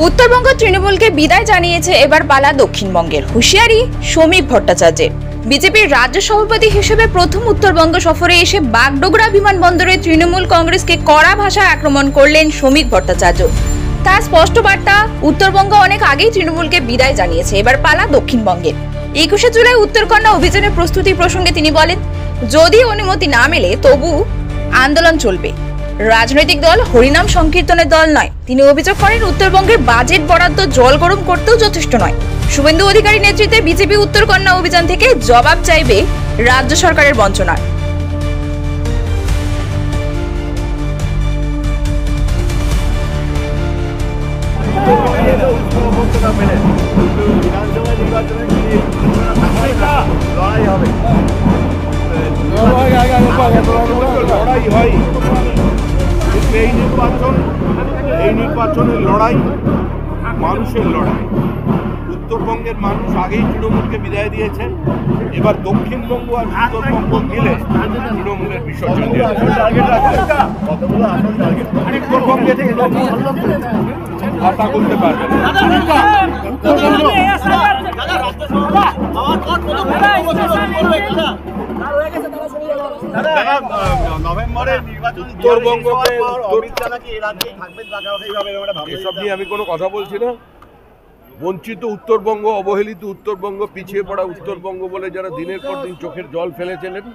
উত্তরবঙ্গ তৃণমূলকে বিদায় জানিয়েছে এবার পালা দক্ষিণবঙ্গের। হুঁশিয়ারি শ্রমিক ভট্টাচার্যের। বিজেপির রাজ্য সভাপতি হিসেবে প্রথম উত্তরবঙ্গ সফরে এসে বাগডোগরা বিমানবন্দরে তৃণমূল কংগ্রেসকে কড়া ভাষায় আক্রমণ করলেন শ্রমিক ভট্টাচার্য। তার স্পষ্ট বার্তা, উত্তরবঙ্গ অনেক আগেই তৃণমূলকে বিদায় জানিয়েছে, এবার পালা দক্ষিণবঙ্গের। 21শে জুলাই উত্তরকন্যা অভিযানের প্রস্তুতি প্রসঙ্গে তিনি বলেন, যদি অনুমতি না মেলে তবু আন্দোলন চলবে। রাজনৈতিক দল হরিনাম সংকীর্তনের দল নয়। তিনি অভিযোগ করেন, উত্তরবঙ্গের বাজেট বরাদ্দ জল গরম করতেও যথেষ্ট নয়। শুভেন্দু অধিকারী নেতৃত্বে বিজেপি উত্তরকন্যা অভিযান থেকে জবাব চাইবে রাজ্য সরকারের বঞ্চনার। এই নির্বাচনের লড়াই মানুষের লড়াই। উত্তরবঙ্গের মানুষ আগেই তৃণমূলকে বিদায় দিয়েছেন, এবার দক্ষিণবঙ্গ আর উত্তরবঙ্গ মিলে তৃণমূলের বিসর্জন উত্তরবঙ্গে আশা করতে পারবেন। এসব নিয়ে আমি কোনো কথা বলছি না। বঞ্চিত উত্তরবঙ্গ, অবহেলিত উত্তরবঙ্গ, পিছিয়ে পড়া উত্তরবঙ্গ বলে যারা দিনের পর দিন চোখের জল ফেলেছিলেন,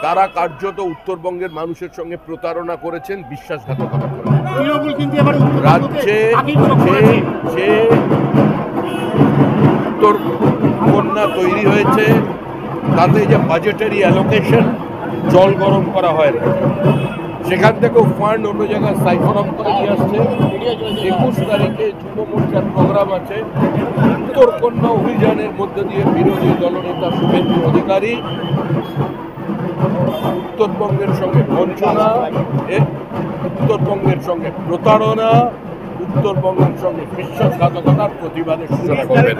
তারা কার্যত উত্তরবঙ্গের মানুষের সঙ্গে প্রতারণা করেছেন, বিশ্বাসঘাতকতা করেছেন। রাজ্যে যে উত্তরকন্যা তৈরি হয়েছে, তাতে যে বাজেটারি অ্যালোকেশন জল গরম করা হয় না, সেখান থেকেও ফান্ড অন্য জায়গায় সাইফন অফ করে নিয়ে আসছে। 21 তারিখে যুব মোর্চার প্রোগ্রাম আছে। উত্তরকন্যা অভিযানের মধ্যে দিয়ে বিরোধী দলনেতা শুভেন্দু অধিকারী উত্তরবঙ্গের সঙ্গে বঞ্চনা, উত্তরবঙ্গের সঙ্গে প্রতারণা, উত্তরবঙ্গের সঙ্গে বিশ্বাসঘাতকতার প্রতিবাদের সূচনা করবেন।